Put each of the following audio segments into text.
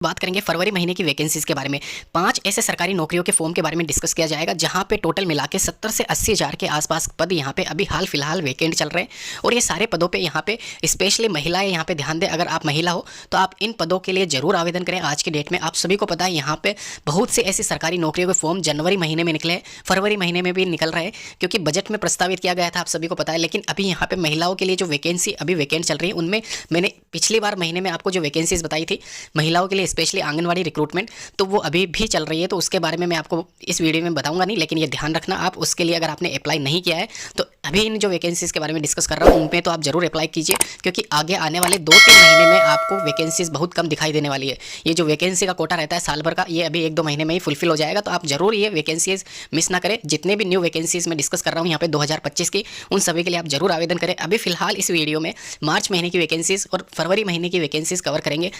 बात करेंगे फरवरी महीने की वैकेंसीज के बारे में। 5 ऐसे सरकारी नौकरियों के फॉर्म के बारे में डिस्कस किया जाएगा जहां पे टोटल मिला के 70 से 80 हज़ार के आसपास पद यहां पे अभी हाल फिलहाल वैकेंट चल रहे हैं। और ये सारे पदों पे यहां पे स्पेशली महिलाएं यहां पे ध्यान दें। अगर आप महिला हो तो आप इन पदों के लिए जरूर आवेदन करें। आज की डेट में आप सभी को पता है यहाँ पे बहुत से ऐसी सरकारी नौकरियों के फॉर्म जनवरी महीने में निकले हैं, फरवरी महीने में भी निकल रहे हैं क्योंकि बजट में प्रस्तावित किया गया था, आप सभी को पता है। लेकिन अभी यहाँ पे महिलाओं के लिए जो वैकेंसी अभी वैकेंट चल रही है उनमें मैंने पिछली बार महीने में आपको जो वैकेंसीज बताई थी महिलाओं के लिए स्पेशली आंगनवाड़ी रिक्रूटमेंट, तो वो अभी भी चल रही है। तो उसके बारे में मैं आपको इस वीडियो में बताऊंगा नहीं, लेकिन ये ध्यान रखना आप उसके लिए अगर आपने अप्लाई नहीं किया है तो अभी इन जो वैकेंसीज के बारे में डिस्कस कर रहा हूँ उन पे तो आप जरूर अप्लाई कीजिए क्योंकि आगे आने वाले 2-3 महीने में आपको वैकेंसीज बहुत कम दिखाई देने वाली है। ये जो वैकेंसी का कोटा रहता है साल भर का, ये अभी 1-2 महीने में ही फुलफिल हो जाएगा। तो आप जरूर ये वैकेंसीज मिस ना करें। जितने भी न्यू वैकेंसीज मैं डिस्कस कर रहा हूँ यहाँ पे 2025 की, उन सभी के लिए आप जरूर आवेदन करें। अभी फिलहाल इस वीडियो में मार्च महीने की वैकेंसीज और फरवरी महीने की वैकेंसीज कवर करेंगे।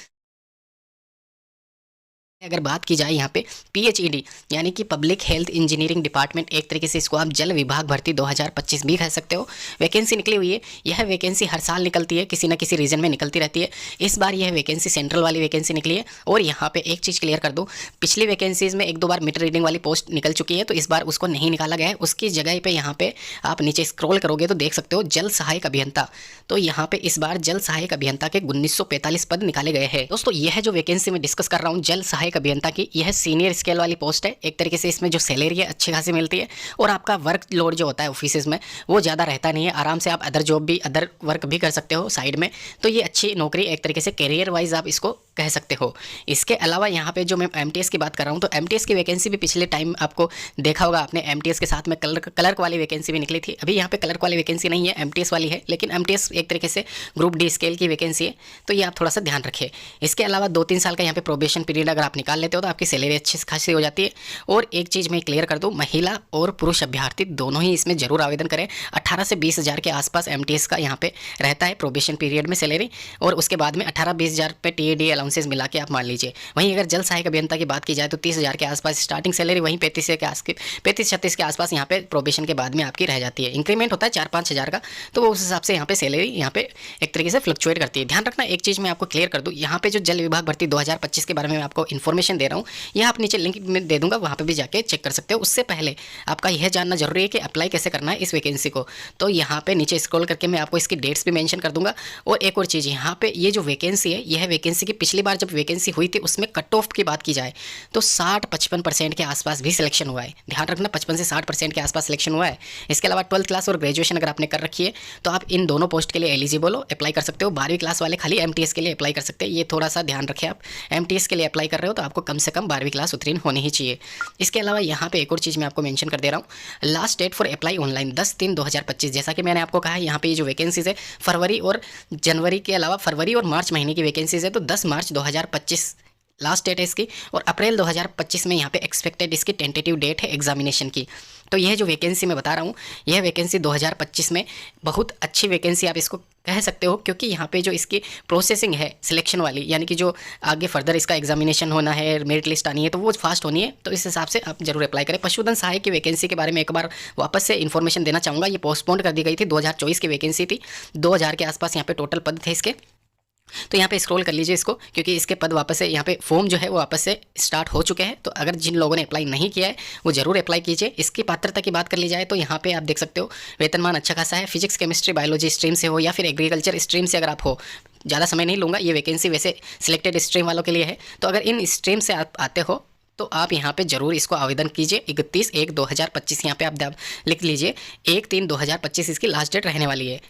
अगर बात की जाए यहाँ पे PHED यानी कि पब्लिक हेल्थ इंजीनियरिंग डिपार्टमेंट, एक तरीके से इसको आप जल विभाग भर्ती 2025 भी कह सकते हो, वैकेंसी निकली हुई है। यह वैकेंसी हर साल निकलती है, किसी न किसी रीजन में निकलती रहती है। इस बार यह वैकेंसी सेंट्रल वाली वैकेंसी निकली है। और यहाँ पे एक चीज़ क्लियर कर दूँ, पिछली वैकेंसीज में 1-2 बार मीटर रीडिंग वाली पोस्ट निकल चुकी है, तो इस बार उसको नहीं निकाला गया है। उसकी जगह पे यहाँ पे आप नीचे स्क्रॉल करोगे तो देख सकते हो जल सहायक अभियंता। तो यहाँ पे इस बार जल सहायक अभियंता के 1945 पद निकाले गए हैं। दोस्तों यह जो वैकेंसी मैं डिस्कस कर रहा हूँ जल सहायक अभियंता की, यह सीनियर स्केल वाली पोस्ट है। एक तरीके से इसमें जो सैलरी है अच्छी खासी मिलती है और आपका वर्क लोड जो होता है ऑफिस में वो ज़्यादा रहता नहीं है। आराम से आप अदर जॉब भी, अदर वर्क भी कर सकते हो साइड में। तो ये अच्छी नौकरी, एक तरीके से करियर वाइज आप इसको कह सकते हो। इसके अलावा यहाँ पे जो मैं MTS की बात कर रहा हूँ तो MTS की वैकेंसी भी पिछले टाइम आपको देखा होगा आपने, MTS के साथ में क्लर्क वाली वैकेंसी भी निकली थी। अभी यहाँ पे क्लर्क वाली वैकेंसी नहीं है, MTS वाली है, लेकिन MTS एक तरीके से ग्रुप D स्केल की वैकेंसी है, तो ये आप थोड़ा सा ध्यान रखें। इसके अलावा 2-3 साल का यहाँ पे प्रोबेशन पीरियड अगर आप निकाल लेते हो तो आपकी सैलरी अच्छी खासी हो जाती है। और एक चीज़ मैं क्लियर कर दूँ, महिला और पुरुष अभ्यर्थी दोनों ही इसमें जरूर आवेदन करें। 18 से 20 हज़ार के आसपास MTS का यहाँ पे रहता है प्रोबेशन पीरियड में सैलरी, और उसके बाद में 18-20 हज़ार पे TAD अलाउंसेज मिला के आप मान लीजिए। वहीं अगर जल सहायक अभियंता की बात की जाए तो 30 हज़ार के आसपास स्टार्टिंग सैलरी, वहीं 35-36 के आसपास यहाँ पे प्रोबेशन के बाद में आपकी रह जाती है। इंक्रीमेंट होता है 4-5 हज़ार का, तो उस हिसाब से यहाँ पे सैलरी यहाँ पे एक तरीके से फ्लक्चुएट करती है। ध्यान रखना, एक चीज़ मैं आपको क्लियर कर दूँ, यहाँ पे जो जल विभाग भर्ती 2025 के बारे में मैं आपको इन्फॉर्मेशन दे रहा हूँ, यह आप नीचे लिंक में दे दूंगा, वहाँ पे भी जाके चेक कर सकते हो। उससे पहले आपका यह जानना जरूरी है कि अप्लाई कैसे करना है इस वैकेंसी को। तो यहाँ पे नीचे स्क्रॉल करके मैं आपको इसकी डेट्स भी मेंशन कर दूंगा। और एक और चीज़, यहाँ पे ये जो वैकेंसी है, यह वैकेंसी की पिछली बार जब वैकेंसी हुई थी उसमें कट ऑफ की बात की जाए तो 60-55% के आसपास भी सिलेक्शन हुआ है। ध्यान रखना, 55 से 60% के आसपास सिलेक्शन हुआ है। इसके अलावा 12th क्लास और ग्रेजुएशन अगर आपने कर रखी है तो आप इन दोनों पोस्ट के लिए एलिजिबल हो, अप्लाई कर सकते हो। 12वीं क्लास वाले खाली MTS के लिए अप्लाई कर सकते हैं, ये थोड़ा सा ध्यान रखें। आप MTS के लिए अप्लाई कर रहे हो तो आपको कम से कम 12वीं क्लास उत्तीर्ण होनी ही चाहिए। इसके अलावा यहाँ पे एक और चीज़ मैं आपको मेंशन कर दे रहा हूँ, last date for apply online 10/3/2025। जैसा कि मैंने आपको कहा यहाँ पे ये जो वैकेंसीज है फरवरी और जनवरी के अलावा फरवरी और मार्च महीने की वैकेंसीज है, तो 10 मार्च 2025 लास्ट डेट है इसकी। और अप्रैल 2025 में यहाँ पे एक्सपेक्टेड इसकी टेंटेटिव डेट है एग्जामिनेशन की। तो यह जो वैकेंसी मैं बता रहा हूँ, यह वैकेंसी 2025 में बहुत अच्छी वैकेंसी आप इसको कह सकते हो, क्योंकि यहाँ पे जो इसकी प्रोसेसिंग है सिलेक्शन वाली, यानी कि जो आगे फर्दर इसका एग्जामिनेशन होना है, मेरिट लिस्ट आनी है, तो वो फास्ट होनी है। तो इस हिसाब से आप जरूर अप्लाई करें। पशुधन सहायक की वैकेंसी के बारे में एक बार वापस से इन्फॉर्मेशन देना चाहूँगा। ये पोस्टपोन कर दी गई थी, 2024 की वैकेंसी थी, 2000 के आसपास यहाँ पे टोटल पद थे इसके। तो यहाँ पे स्क्रॉल कर लीजिए इसको, क्योंकि इसके पद वापस से यहाँ पे फॉर्म जो है वो वापस से स्टार्ट हो चुके हैं। तो अगर जिन लोगों ने अप्लाई नहीं किया है वो जरूर अप्लाई कीजिए। इसकी पात्रता की बात कर ली जाए तो यहाँ पे आप देख सकते हो वेतनमान अच्छा खासा है। फिजिक्स, केमिस्ट्री, बायोलॉजी स्ट्रीम से हो या फिर एग्रीकल्चर स्ट्रीम से अगर आप हो, ज़्यादा समय नहीं लूँगा, ये वैकेंसी वैसे सिलेक्टेड स्ट्रीम वालों के लिए है। तो अगर इन स्ट्रीम से आप आते हो तो आप यहाँ पे जरूर इसको आवेदन कीजिए। 31/1/2025 यहाँ पे आप लिख लीजिए, 1/3/2025 इसकी लास्ट डेट रहने वाली है।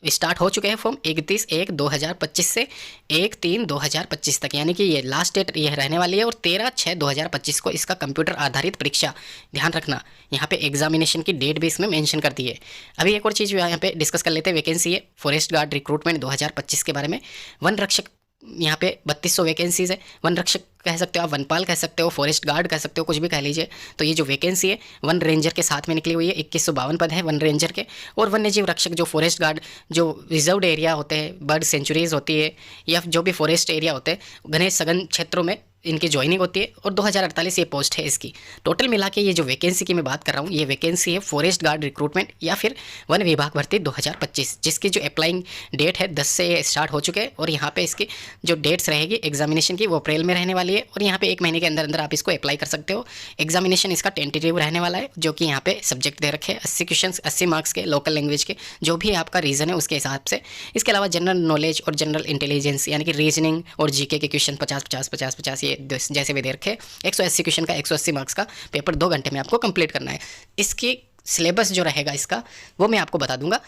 स्टार्ट हो चुके हैं फॉर्म 31/1/2025 से 1/3/2025 तक, यानी कि ये लास्ट डेट ये रहने वाली है। और 13/6/2025 को इसका कंप्यूटर आधारित परीक्षा, ध्यान रखना यहाँ पे एग्जामिनेशन की डेट भी इसमें मेंशन कर दी है। अभी एक और चीज़ यहाँ पे डिस्कस कर लेते हैं, वैकेंसी है फॉरेस्ट गार्ड रिक्रूटमेंट 2025 के बारे में। वन रक्षक यहाँ पे 3200 वैकेंसीज है। वन रक्षक कह सकते हो, आप वनपाल कह सकते हो, फॉरेस्ट गार्ड कह सकते हो, कुछ भी कह लीजिए। तो ये जो वैकेंसी है वन रेंजर के साथ में निकली हुई है। 2152 पद है वन रेंजर के। और वन्यजीव रक्षक जो फॉरेस्ट गार्ड, जो रिजर्व्ड एरिया होते हैं, बर्ड सेंचुरीज होती है, या जो भी फॉरेस्ट एरिया होते हैं, घने सघन क्षेत्रों में इनकी ज्वाइनिंग होती है। और 2048 ये पोस्ट है इसकी। टोटल मिला के ये जो वैकेंसी की मैं बात कर रहा हूँ, ये वैकेंसी है फॉरेस्ट गार्ड रिक्रूटमेंट या फिर वन विभाग भर्ती 2025, जिसकी जो अप्लाइंग डेट है 10 से स्टार्ट हो चुके हैं। और यहाँ पे इसकी जो डेट्स रहेगी एग्जामिनेशन की, वो अप्रैल में रहने वाली है। और यहाँ पे 1 महीने के अंदर अंदर आप इसको अप्लाई कर सकते हो। एग्जामिनेशन इसका टेंटेटिव रहने वाला है, जो कि यहाँ पे सब्जेक्ट दे रखे हैं 80 क्वेश्चन, 80 मार्क्स के, लोकल लैंग्वेज के, जो भी आपका रीजन है उसके हिसाब से। इसके अलावा जनरल नॉलेज और जनरल इंटेलिजेंस यानी कि रीजनिंग और जीके के क्वेश्चन 50-50 ये जैसे भी दे रखे। 180 क्वेश्चन का 180 मार्क्स का पेपर 2 घंटे में आपको कंप्लीट करना है। इसकी सिलेबस जो रहेगा इसका, वो मैं आपको बता दूंगा।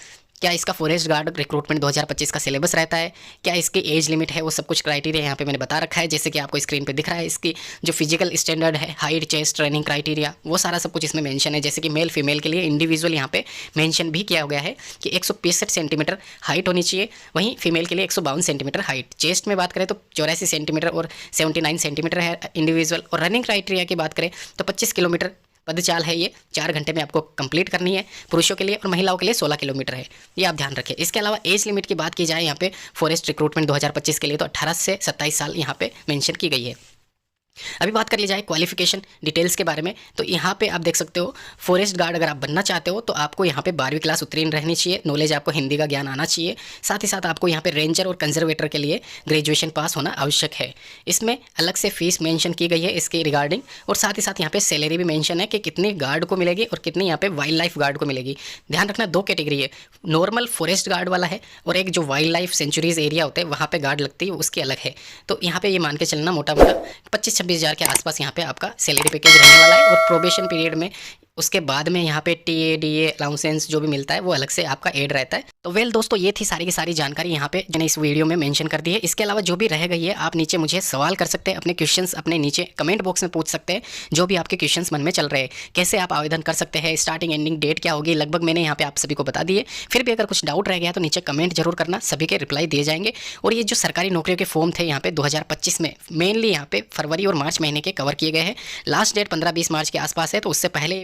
क्या इसका फॉरेस्ट गार्ड रिक्रूटमेंट 2025 का सिलेबस रहता है, क्या इसकी एज लिमिट है, वो सब कुछ क्राइटेरिया यहाँ पे मैंने बता रखा है, जैसे कि आपको स्क्रीन पे दिख रहा है। इसकी जो फिजिकल स्टैंडर्ड है, हाइट, चेस्ट, ट्रेनिंग क्राइटेरिया, वो सारा सब कुछ इसमें मेंशन है। जैसे कि मेल फीमेल के लिए इंडिविजुअल यहाँ पे मेंशन भी किया गया है कि 165 सेंटीमीटर हाइट होनी चाहिए, वहीं फीमेल के लिए 152 सेंटीमीटर हाइट। चेस्ट में बात करें तो 84 सेंटीमीटर और 79 सेंटीमीटर है इंडिविजुअल। और रनिंग क्राइटेरिया की बात करें तो 25 किलोमीटर पदचाल है, ये 4 घंटे में आपको कंप्लीट करनी है पुरुषों के लिए, और महिलाओं के लिए 16 किलोमीटर है, ये आप ध्यान रखें। इसके अलावा एज लिमिट की बात की जाए यहाँ पे फॉरेस्ट रिक्रूटमेंट 2025 के लिए, तो 18 से 27 साल यहाँ पे मेंशन की गई है। अभी बात कर ली जाए क्वालिफिकेशन डिटेल्स के बारे में, तो यहाँ पे आप देख सकते हो फॉरेस्ट गार्ड अगर आप बनना चाहते हो तो आपको यहाँ पे 12वीं क्लास उत्तीर्ण रहनी चाहिए, नॉलेज आपको हिंदी का ज्ञान आना चाहिए। साथ ही साथ आपको यहाँ पे रेंजर और कंजर्वेटर के लिए ग्रेजुएशन पास होना आवश्यक है। इसमें अलग से फीस मेंशन की गई है इसके रिगार्डिंग, और साथ ही साथ यहाँ पे सैलरी भी मेंशन है कि कितनी गार्ड को मिलेगी और कितनी यहाँ पे वाइल्ड लाइफ गार्ड को मिलेगी। ध्यान रखना 2 कैटेगरी है, नॉर्मल फॉरेस्ट गार्ड वाला है और एक जो वाइल्ड लाइफ सेंचुरीज एरिया होते हैं वहाँ पे गार्ड लगती है, उसकी अलग है। तो यहाँ पे ये मान के चलना मोटा मोटा 25-26 हज़ार के आसपास यहाँ पे आपका सैलरी पैकेज रहने वाला है। और प्रोबेशन पीरियड में उसके बाद में यहाँ पे टीए डीए अलाउंसेंस जो भी मिलता है वो अलग से आपका ऐड रहता है। तो वेल दोस्तों, ये थी सारी की सारी जानकारी यहाँ पे मैंने इस वीडियो में मेंशन कर दी है। इसके अलावा जो भी रह गई है आप नीचे मुझे सवाल कर सकते हैं, अपने क्वेश्चंस अपने नीचे कमेंट बॉक्स में पूछ सकते हैं, जो भी आपके क्वेश्चंस मन में चल रहे हैं। कैसे आप आवेदन कर सकते हैं, स्टार्टिंग एंडिंग डेट क्या होगी, लगभग मैंने यहाँ पे आप सभी को बता दिए। फिर भी अगर कुछ डाउट रह गया तो नीचे कमेंट जरूर करना, सभी के रिप्लाई दिए जाएंगे। और ये जो सरकारी नौकरियों के फॉर्म थे यहाँ पे 2025 में, मेनली यहाँ पे फरवरी और मार्च महीने के कवर किए गए हैं। लास्ट डेट 15-20 मार्च के आसपास है, तो उससे पहले